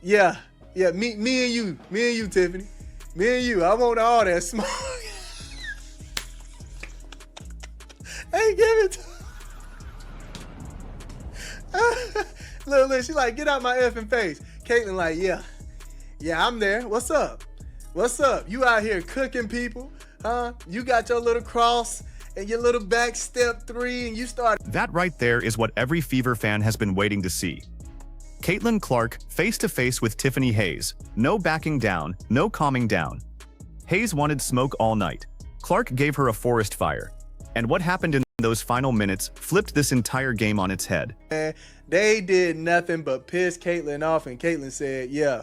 Yeah, me and you, Tiffany. Me and you. I want all that smoke. Hey, give it to look, she like, get out my effing face. Caitlin like, yeah, I'm there. What's up? You out here cooking people, huh? You got your little cross and your little back step 3 and you start. That right there is what every Fever fan has been waiting to see. Caitlin Clark face-to-face with Tiffany Hayes. No backing down, no calming down. Hayes wanted smoke all night. Clark gave her a forest fire. And what happened in those final minutes flipped this entire game on its head. Man, they did nothing but piss Caitlin off, and Caitlin said, yeah,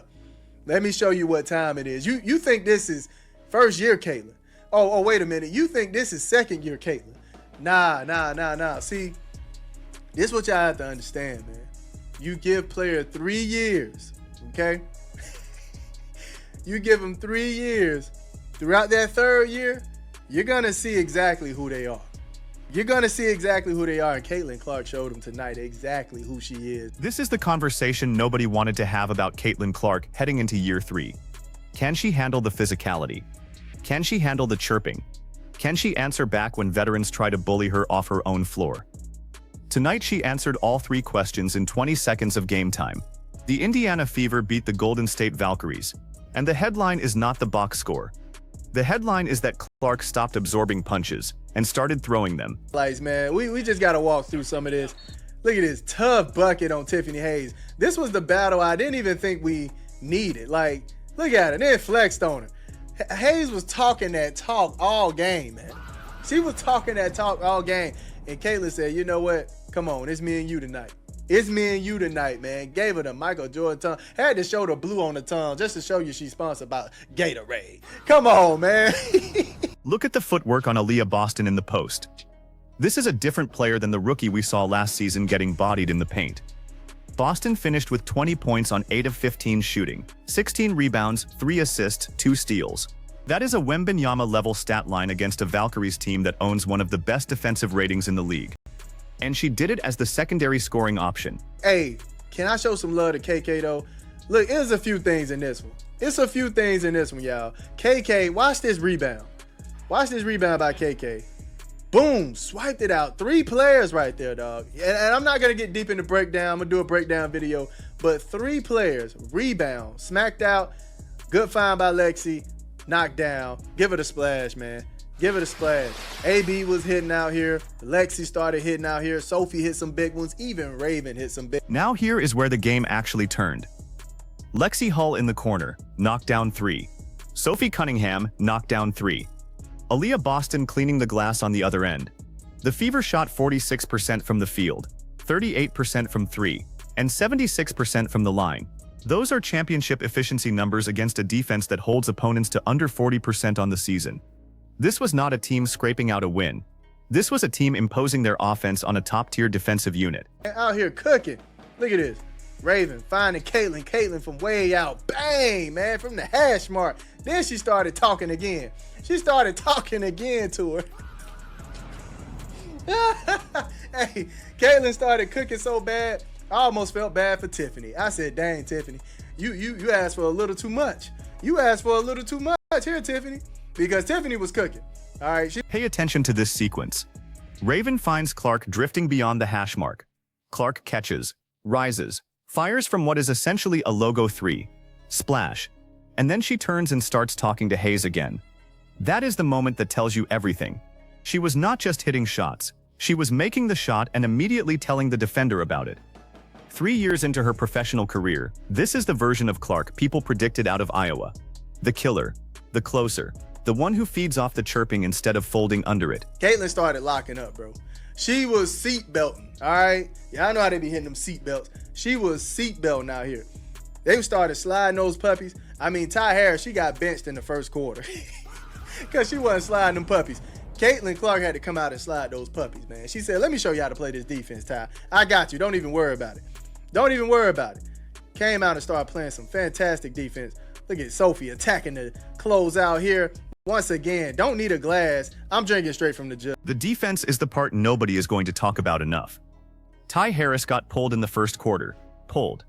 let me show you what time it is. You think this is first year Caitlin. Oh, wait a minute. You think this is second year Caitlin. Nah. See, this is what y'all have to understand, man. You give player 3 years, okay? You give them 3 years. Throughout that 3rd year, you're going to see exactly who they are. You're going to see exactly who they are, and Caitlin Clark showed them tonight exactly who she is. This is the conversation nobody wanted to have about Caitlin Clark heading into year 3. Can she handle the physicality? Can she handle the chirping? Can she answer back when veterans try to bully her off her own floor? Tonight she answered all 3 questions in 20 seconds of game time. The Indiana Fever beat the Golden State Valkyries. And the headline is not the box score. The headline is that Clark stopped absorbing punches and started throwing them. Lights, man, we just got to walk through some of this. Look at this tough bucket on Tiffany Hayes. This was the battle I didn't even think we needed. Like, look at it. They flexed on her. Hayes was talking that talk all game, man. She was talking that talk all game. And Caitlin said, you know what? Come on, it's me and you tonight. It's me and you tonight, man. Gave her the Michael Jordan tongue. Had to show the blue on the tongue just to show you she's sponsored by Gatorade. Come on, man. Look at the footwork on Aaliyah Boston in the post. This is a different player than the rookie we saw last season getting bodied in the paint. Boston finished with 20 points on 8 of 15 shooting, 16 rebounds, 3 assists, 2 steals. That is a Wembanyama-level stat line against a Valkyries team that owns one of the best defensive ratings in the league. And she did it as the secondary scoring option. Hey, can I show some love to KK, though? Look, there's a few things in this one. It's a few things in this one, y'all. KK, watch this rebound. Watch this rebound by KK. Boom, swiped it out. 3 players right there, dog. And I'm not going to get deep into breakdown. I'm going to do a breakdown video. But 3 players, rebound, smacked out. Good find by Lexi. Knocked down. Give it a splash, man. Give it a splash. AB was hitting out here. Lexi started hitting out here. Sophie hit some big ones. Even Raven hit some big. Now here is where the game actually turned. Lexi Hull in the corner, knocked down 3. Sophie Cunningham, knocked down 3. Aaliyah Boston cleaning the glass on the other end. The Fever shot 46% from the field, 38% from 3, and 76% from the line. Those are championship efficiency numbers against a defense that holds opponents to under 40% on the season. This was not a team scraping out a win. This was a team imposing their offense on a top-tier defensive unit. Out here cooking. Look at this. Raven finding Caitlin. Caitlin from way out. Bang, man, from the hash mark. Then she started talking again. She started talking again to her. Hey, Caitlin started cooking so bad, I almost felt bad for Tiffany. I said, dang, Tiffany, you asked for a little too much. You asked for a little too much here, Tiffany. Because Tiffany was cooking. All right. Pay attention to this sequence. Raven finds Clark drifting beyond the hash mark. Clark catches, rises, fires from what is essentially a logo 3. Splash. And then she turns and starts talking to Hayes again. That is the moment that tells you everything. She was not just hitting shots. She was making the shot and immediately telling the defender about it. 3 years into her professional career, this is the version of Clark people predicted out of Iowa. The killer. The closer. The one who feeds off the chirping instead of folding under it. Caitlin started locking up, bro. She was seat belting, all right? Yeah, I know how they be hitting them seat belts. She was seat belting out here. They started sliding those puppies. I mean, Ty Harris, she got benched in the first quarter because she wasn't sliding them puppies. Caitlin Clark had to come out and slide those puppies, man. She said, let me show you how to play this defense, Ty. I got you. Don't even worry about it. Don't even worry about it. Came out and started playing some fantastic defense. Look at Sophie attacking the close out here. Once again, don't need a glass. I'm drinking straight from the jug. The defense is the part nobody is going to talk about enough. Ty Harris got pulled in the first quarter. Pulled.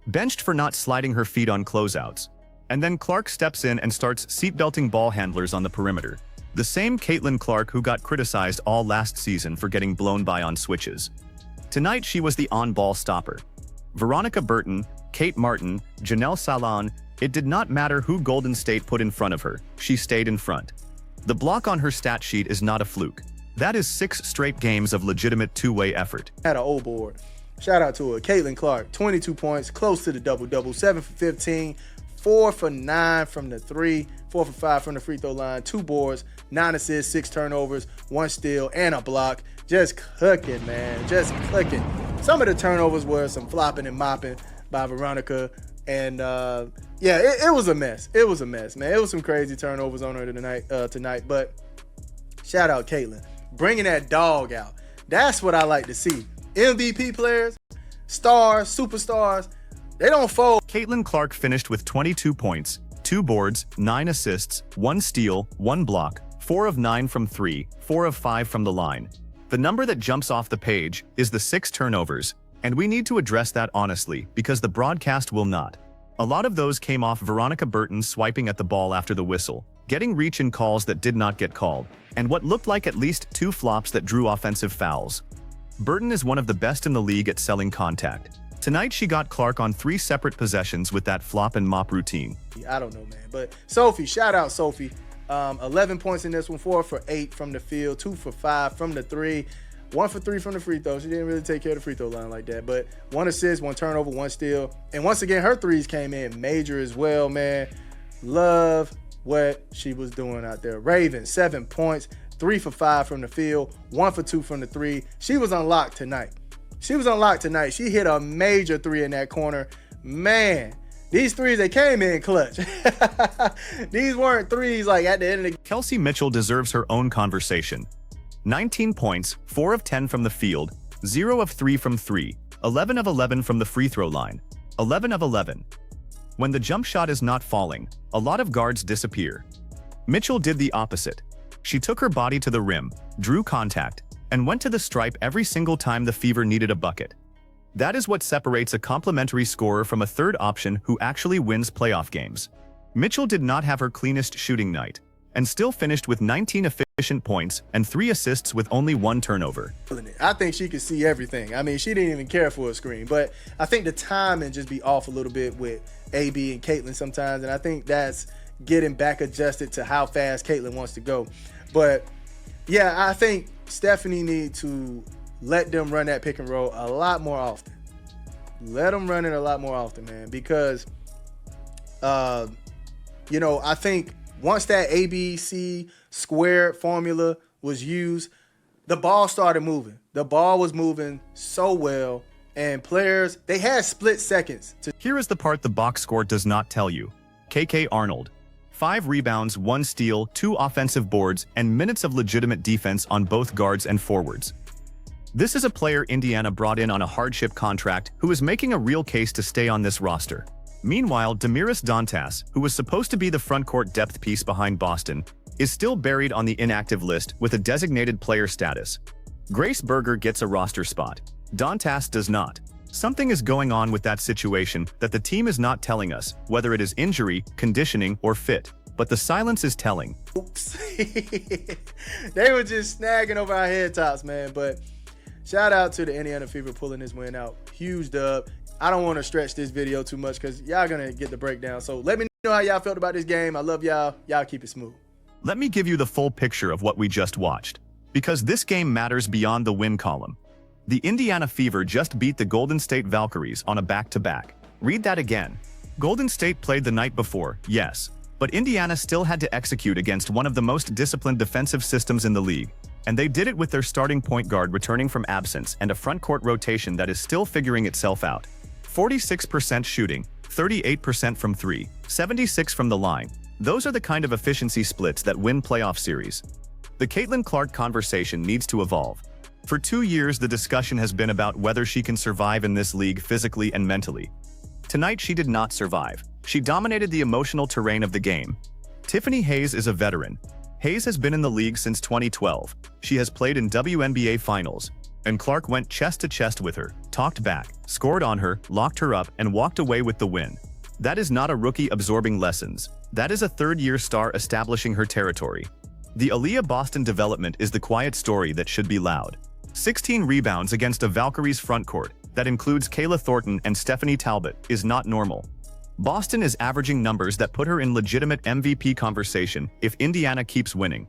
benched for not sliding her feet on closeouts. And then Clark steps in and starts seatbelting ball handlers on the perimeter. The same Caitlin Clark who got criticized all last season for getting blown by on switches. Tonight she was the on-ball stopper. Veronica Burton, Kate Martin, Janelle Salon, it did not matter who Golden State put in front of her, she stayed in front. The block on her stat sheet is not a fluke. That is 6 straight games of legitimate two-way effort. Had an old board. Shout out to her. Caitlin Clark, 22 points, close to the double-double, 7 for 15, 4 for 9 from the 3, 4 for 5 from the free throw line, 2 boards, 9 assists, 6 turnovers, 1 steal, and a block. Just cooking, man, just cooking. Some of the turnovers were some flopping and mopping by Veronica, and yeah, it was a mess. It was a mess, man. It was some crazy turnovers on her tonight, but shout out Caitlin, bringing that dog out. That's what I like to see. MVP players, stars, superstars, they don't fold. Caitlin Clark finished with 22 points, 2 boards, 9 assists, 1 steal, 1 block, 4 of 9 from 3, 4 of 5 from the line. The number that jumps off the page is the 6 turnovers, and we need to address that honestly because the broadcast will not. A lot of those came off Veronica Burton swiping at the ball after the whistle, getting reach in calls that did not get called, and what looked like at least 2 flops that drew offensive fouls. Burton is one of the best in the league at selling contact. Tonight she got Clark on 3 separate possessions with that flop and mop routine. I don't know, man, but Sophie, shout out Sophie. 11 points in this one, 4 for 8 from the field, 2 for 5 from the 3, 1 for 3 from the free throw. She didn't really take care of the free throw line like that, but 1 assist, 1 turnover, 1 steal. And once again, her threes came in major as well, man. Love what she was doing out there. Raven, 7 points, 3 for 5 from the field, 1 for 2 from the 3. She was unlocked tonight. She hit a major 3 in that corner. Man, these threes, they came in clutch. These weren't threes like at the end of the... Kelsey Mitchell deserves her own conversation. 19 points, 4 of 10 from the field, 0 of 3 from 3, 11 of 11 from the free throw line, 11 of 11. When the jump shot is not falling, a lot of guards disappear. Mitchell did the opposite. She took her body to the rim, drew contact, and went to the stripe every single time the Fever needed a bucket. That is what separates a complimentary scorer from a third option who actually wins playoff games. Mitchell did not have her cleanest shooting night, and still finished with 19 efficient points and 3 assists with only 1 turnover. I think she could see everything. I mean, she didn't even care for a screen, but I think the timing just be off a little bit with AB and Caitlin sometimes, and I think that's getting back adjusted to how fast Caitlin wants to go. But yeah, I think Stephanie needs to let them run that pick and roll a lot more often. Let them run it a lot more often, man, because, you know, I think once that ABC squared formula was used, the ball started moving. The ball was moving so well, and players, they had split seconds. Here is the part the box score does not tell you. KK Arnold. 5 rebounds, 1 steal, 2 offensive boards, and minutes of legitimate defense on both guards and forwards. This is a player Indiana brought in on a hardship contract who is making a real case to stay on this roster. Meanwhile, Damiris Dantas, who was supposed to be the frontcourt depth piece behind Boston, is still buried on the inactive list with a designated player status. Grace Berger gets a roster spot. Dantas does not. Something is going on with that situation that the team is not telling us, whether it is injury, conditioning, or fit. But the silence is telling. Oops. They were just snagging over our head tops, man. But shout out to the Indiana Fever pulling this win out. Huge dub. I don't want to stretch this video too much because y'all going to get the breakdown. So let me know how y'all felt about this game. I love y'all. Y'all keep it smooth. Let me give you the full picture of what we just watched, because this game matters beyond the win column. The Indiana Fever just beat the Golden State Valkyries on a back-to-back. Read that again. Golden State played the night before, yes, but Indiana still had to execute against one of the most disciplined defensive systems in the league, and they did it with their starting point guard returning from absence and a front-court rotation that is still figuring itself out. 46% shooting, 38% from 3, 76 from the line. Those are the kind of efficiency splits that win playoff series. The Caitlin Clark conversation needs to evolve. For 2 years, the discussion has been about whether she can survive in this league physically and mentally. Tonight, she did not survive. She dominated the emotional terrain of the game. Tiffany Hayes is a veteran. Hayes has been in the league since 2012. She has played in WNBA finals, And Clark went chest to chest with her, talked back, scored on her, locked her up, and walked away with the win. That is not a rookie absorbing lessons. That is a third-year star establishing her territory. The Aaliyah Boston development is the quiet story that should be loud. 16 rebounds against a Valkyries frontcourt that includes Kayla Thornton and Stephanie Talbot is not normal. Boston is averaging numbers that put her in legitimate MVP conversation if Indiana keeps winning.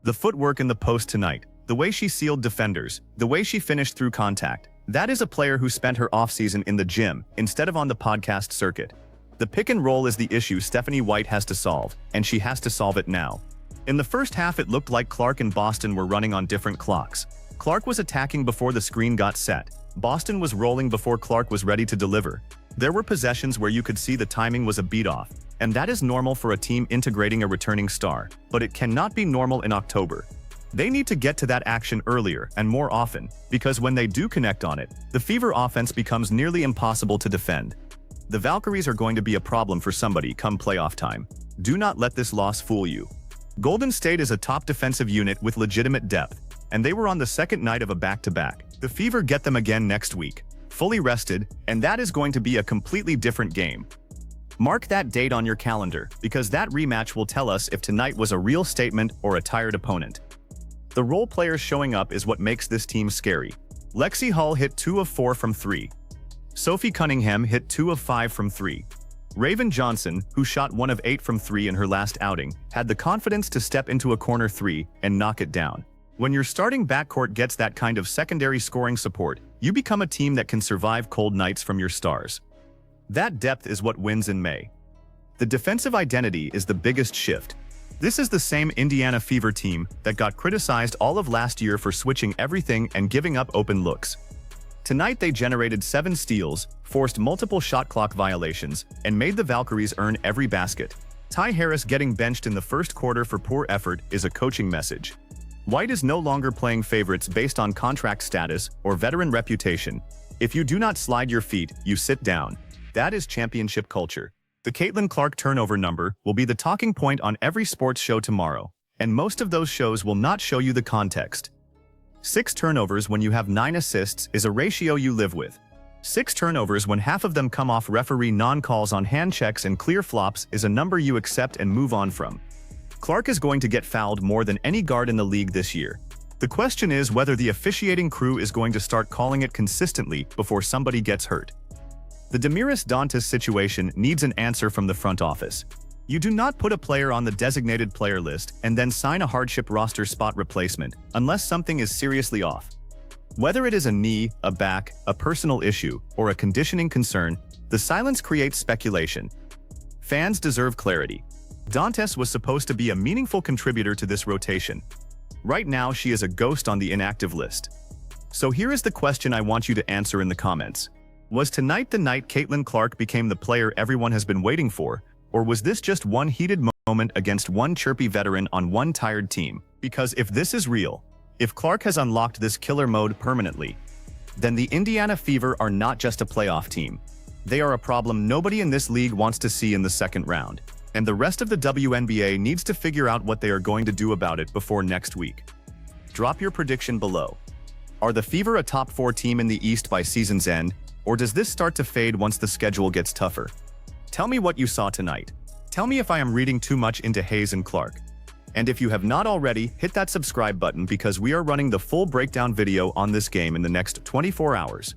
The footwork in the post tonight, the way she sealed defenders, the way she finished through contact, that is a player who spent her offseason in the gym instead of on the podcast circuit. The pick and roll is the issue Stephanie White has to solve, and she has to solve it now. In the first half, it looked like Clark and Boston were running on different clocks. Clark was attacking before the screen got set. Boston was rolling before Clark was ready to deliver. There were possessions where you could see the timing was a beat off, and that is normal for a team integrating a returning star, but it cannot be normal in October. They need to get to that action earlier and more often, because when they do connect on it, the Fever offense becomes nearly impossible to defend. The Valkyries are going to be a problem for somebody come playoff time. Do not let this loss fool you. Golden State is a top defensive unit with legitimate depth, and they were on the second night of a back-to-back. The Fever get them again next week, fully rested, and that is going to be a completely different game. Mark that date on your calendar, because that rematch will tell us if tonight was a real statement or a tired opponent. The role players showing up is what makes this team scary. Lexi Hull hit 2 of 4 from 3. Sophie Cunningham hit 2 of 5 from 3. Raven Johnson, who shot 1 of 8 from 3 in her last outing, had the confidence to step into a corner 3 and knock it down. When your starting backcourt gets that kind of secondary scoring support, you become a team that can survive cold nights from your stars. That depth is what wins in May. The defensive identity is the biggest shift. This is the same Indiana Fever team that got criticized all of last year for switching everything and giving up open looks. Tonight they generated 7 steals, forced multiple shot clock violations, and made the Valkyries earn every basket. Ty Harris getting benched in the first quarter for poor effort is a coaching message. White is no longer playing favorites based on contract status or veteran reputation. If you do not slide your feet, you sit down. That is championship culture. The Caitlin Clark turnover number will be the talking point on every sports show tomorrow, and most of those shows will not show you the context. 6 turnovers when you have 9 assists is a ratio you live with. 6 turnovers when half of them come off referee non-calls on hand checks and clear flops is a number you accept and move on from. Clark is going to get fouled more than any guard in the league this year. The question is whether the officiating crew is going to start calling it consistently before somebody gets hurt. The Damiris Dantas situation needs an answer from the front office. You do not put a player on the designated player list and then sign a hardship roster spot replacement unless something is seriously off. Whether it is a knee, a back, a personal issue, or a conditioning concern, the silence creates speculation. Fans deserve clarity. Dantas was supposed to be a meaningful contributor to this rotation. Right now, she is a ghost on the inactive list. So here is the question I want you to answer in the comments. Was tonight the night Caitlin Clark became the player everyone has been waiting for, or was this just one heated moment against one chirpy veteran on one tired team? Because if this is real, if Clark has unlocked this killer mode permanently, then the Indiana Fever are not just a playoff team. They are a problem nobody in this league wants to see in the second round, and the rest of the WNBA needs to figure out what they are going to do about it before next week. Drop your prediction below. Are the Fever a top 4 team in the East by season's end, or does this start to fade once the schedule gets tougher? Tell me what you saw tonight. Tell me if I am reading too much into Hayes and Clark. And if you have not already, hit that subscribe button because we are running the full breakdown video on this game in the next 24 hours.